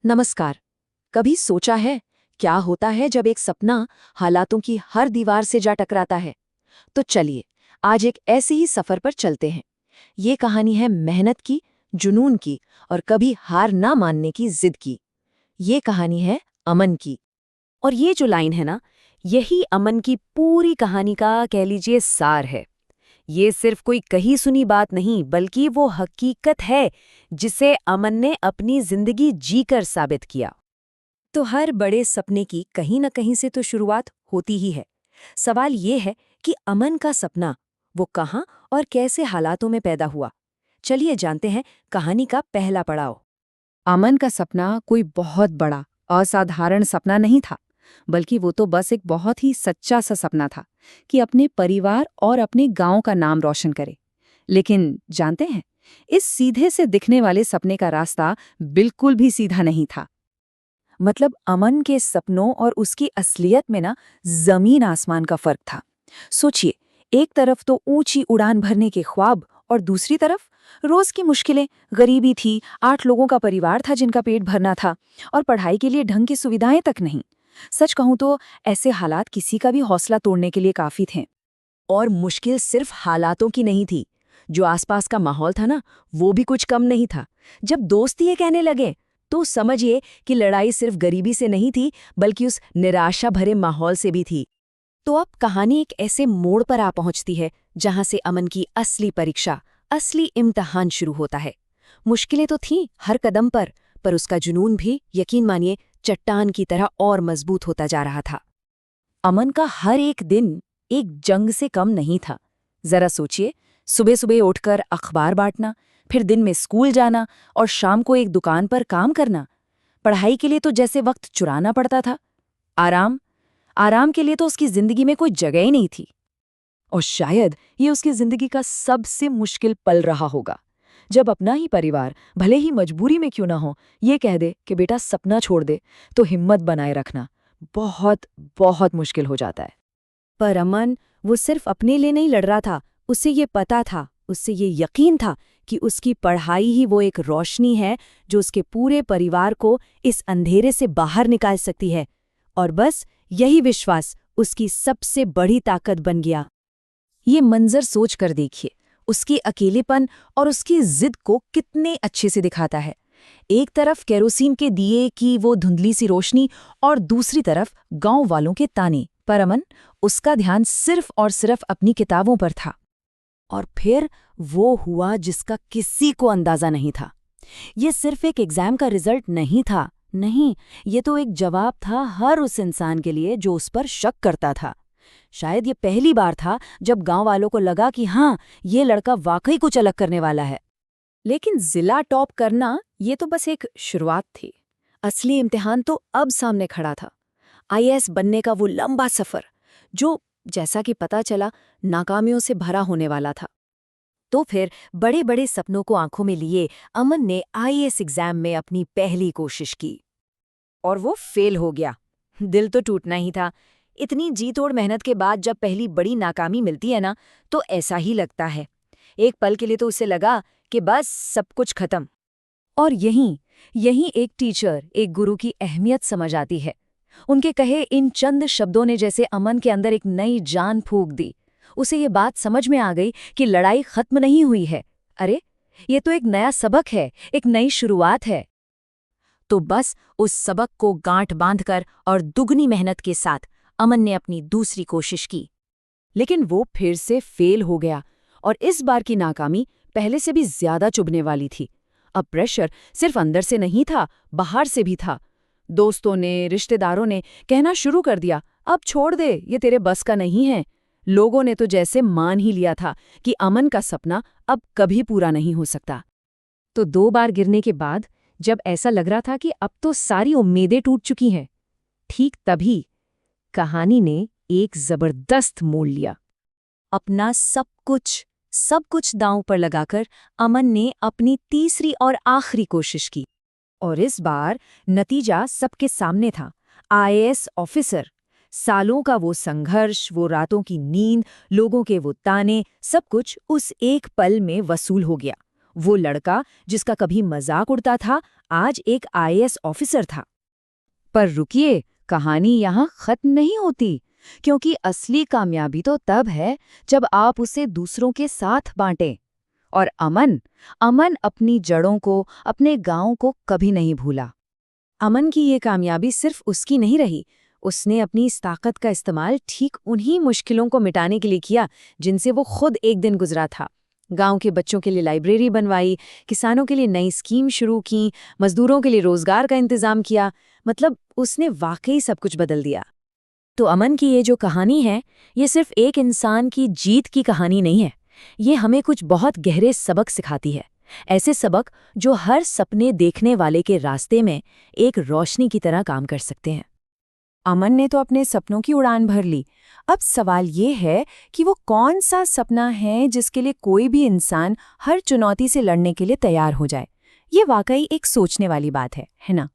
नमस्कार। कभी सोचा है क्या होता है जब एक सपना हालातों की हर दीवार से जा टकराता है? तो चलिए आज एक ऐसे ही सफर पर चलते हैं। ये कहानी है मेहनत की, जुनून की और कभी हार ना मानने की जिद की। ये कहानी है अमन की। और ये जो लाइन है ना, यही अमन की पूरी कहानी का कह लीजिए सार है। ये सिर्फ कोई कही सुनी बात नहीं, बल्कि वो हकीकत है जिसे अमन ने अपनी जिंदगी जीकर साबित किया। तो हर बड़े सपने की कहीं न कहीं से तो शुरुआत होती ही है। सवाल ये है कि अमन का सपना वो कहाँ और कैसे हालातों में पैदा हुआ। चलिए जानते हैं कहानी का पहला पड़ाव। अमन का सपना कोई बहुत बड़ा, असाधारण सपना नहीं था, बल्कि वो तो बस एक बहुत ही सच्चा सा सपना था कि अपने परिवार और अपने गांव का नाम रोशन करे। लेकिन जानते हैं, इस सीधे से दिखने वाले सपने का रास्ता बिल्कुल भी सीधा नहीं था। मतलब अमन के सपनों और उसकी असलियत में ना जमीन आसमान का फर्क था। सोचिए, एक तरफ तो ऊंची उड़ान भरने के ख्वाब और दूसरी तरफ रोज की मुश्किलें, गरीबी थी, 8 लोगों का परिवार था जिनका पेट भरना था और पढ़ाई के लिए ढंग की सुविधाएं तक नहीं। सच कहूं तो ऐसे हालात किसी का भी हौसला तोड़ने के लिए काफी थे। और मुश्किल सिर्फ हालातों की नहीं थी, जो आसपास का माहौल था ना, वो भी कुछ कम नहीं था। जब दोस्त ये कहने लगे तो समझिए कि लड़ाई सिर्फ गरीबी से नहीं थी, बल्कि उस निराशा भरे माहौल से भी थी। तो अब कहानी एक ऐसे मोड़ पर आ पहुंचती है जहां से अमन की असली परीक्षा, असली इम्तिहान शुरू होता है। मुश्किलें तो थीं हर कदम पर उसका जुनून भी, यकीन मानिए, चट्टान की तरह और मजबूत होता जा रहा था। अमन का हर एक दिन एक जंग से कम नहीं था। जरा सोचिए, सुबह सुबह उठकर अखबार बांटना, फिर दिन में स्कूल जाना और शाम को एक दुकान पर काम करना। पढ़ाई के लिए तो जैसे वक्त चुराना पड़ता था। आराम आराम के लिए तो उसकी जिंदगी में कोई जगह ही नहीं थी। और शायद ये उसकी जिंदगी का सबसे मुश्किल पल रहा होगा, जब अपना ही परिवार, भले ही मजबूरी में क्यों ना हो, ये कह दे कि बेटा सपना छोड़ दे, तो हिम्मत बनाए रखना बहुत बहुत मुश्किल हो जाता है। पर अमन, वो सिर्फ अपने लिए नहीं लड़ रहा था। उसे ये पता था, उससे ये यकीन था कि उसकी पढ़ाई ही वो एक रोशनी है जो उसके पूरे परिवार को इस अंधेरे से बाहर निकाल सकती है। और बस यही विश्वास उसकी सबसे बड़ी ताकत बन गया। ये मंजर सोच कर देखिए, उसकी अकेलेपन और उसकी जिद को कितने अच्छे से दिखाता है। एक तरफ केरोसिन के दिए की वो धुंधली सी रोशनी और दूसरी तरफ गांव वालों के ताने। पर अमन, उसका ध्यान सिर्फ और सिर्फ अपनी किताबों पर था। और फिर वो हुआ जिसका किसी को अंदाजा नहीं था। ये सिर्फ एक एग्जाम का रिजल्ट नहीं था, नहीं, ये तो एक जवाब था हर उस इंसान के लिए जो उस पर शक करता था। शायद ये पहली बार था जब गांव वालों को लगा कि हाँ, ये लड़का वाकई कुछ अलग करने वाला है। लेकिन जिला टॉप करना ये तो बस एक शुरुआत थी। असली इम्तिहान तो अब सामने खड़ा था। आईएएस बनने का वो लंबा सफर, जो जैसा कि पता चला नाकामियों से भरा होने वाला था। तो फिर बड़े बड़े सपनों को आंखों में लिए अमन ने आईएएस एग्जाम में अपनी पहली कोशिश की। और वो फेल हो गया। दिल तो टूटना ही था। इतनी जी तोड़ मेहनत के बाद जब पहली बड़ी नाकामी मिलती है ना, तो ऐसा ही लगता है। एक पल के लिए तो उसे लगा कि बस सब कुछ खत्म। और यहीं यहीं एक टीचर, एक गुरु की अहमियत समझ आती है। उनके कहे इन चंद शब्दों ने जैसे अमन के अंदर एक नई जान फूंक दी। उसे ये बात समझ में आ गई कि लड़ाई खत्म नहीं हुई है। अरे, ये तो एक नया सबक है, एक नई शुरुआत है। तो बस उस सबक को गांठ बांधकर और दुगनी मेहनत के साथ अमन ने अपनी दूसरी कोशिश की। लेकिन वो फिर से फेल हो गया और इस बार की नाकामी पहले से भी ज्यादा चुभने वाली थी। अब प्रेशर सिर्फ अंदर से नहीं था, बाहर से भी था। दोस्तों ने, रिश्तेदारों ने कहना शुरू कर दिया, अब छोड़ दे, ये तेरे बस का नहीं है। लोगों ने तो जैसे मान ही लिया था कि अमन का सपना अब कभी पूरा नहीं हो सकता। तो 2 बार गिरने के बाद जब ऐसा लग रहा था कि अब तो सारी उम्मीदें टूट चुकी हैं, ठीक तभी कहानी ने एक जबरदस्त मोड़ लिया। अपना सब कुछ दांव पर लगाकर अमन ने अपनी तीसरी और आखिरी कोशिश की। और इस बार नतीजा सबके सामने था। IAS officer. सालों का वो संघर्ष, वो रातों की नींद, लोगों के वो ताने, सब कुछ उस एक पल में वसूल हो गया। वो लड़का जिसका कभी मजाक उड़ता था, आज एक IAS ऑफिसर था। पर रुकिए, कहानी यहाँ खत्म नहीं होती, क्योंकि असली कामयाबी तो तब है जब आप उसे दूसरों के साथ बांटें। और अमन अपनी जड़ों को, अपने गांव को कभी नहीं भूला। अमन की ये कामयाबी सिर्फ उसकी नहीं रही, उसने अपनी इस ताकत का इस्तेमाल ठीक उन्हीं मुश्किलों को मिटाने के लिए किया जिनसे वो खुद एक दिन गुजरा था। गांव के बच्चों के लिए लाइब्रेरी बनवाई, किसानों के लिए नई स्कीम शुरू की, मजदूरों के लिए रोजगार का इंतजाम किया। मतलब उसने वाकई सब कुछ बदल दिया। तो अमन की ये जो कहानी है, ये सिर्फ एक इंसान की जीत की कहानी नहीं है। ये हमें कुछ बहुत गहरे सबक सिखाती है, ऐसे सबक जो हर सपने देखने वाले के रास्ते में एक रोशनी की तरह काम कर सकते हैं। अमन ने तो अपने सपनों की उड़ान भर ली। अब सवाल ये है कि वो कौन सा सपना है जिसके लिए कोई भी इंसान हर चुनौती से लड़ने के लिए तैयार हो जाए। ये वाकई एक सोचने वाली बात है ना?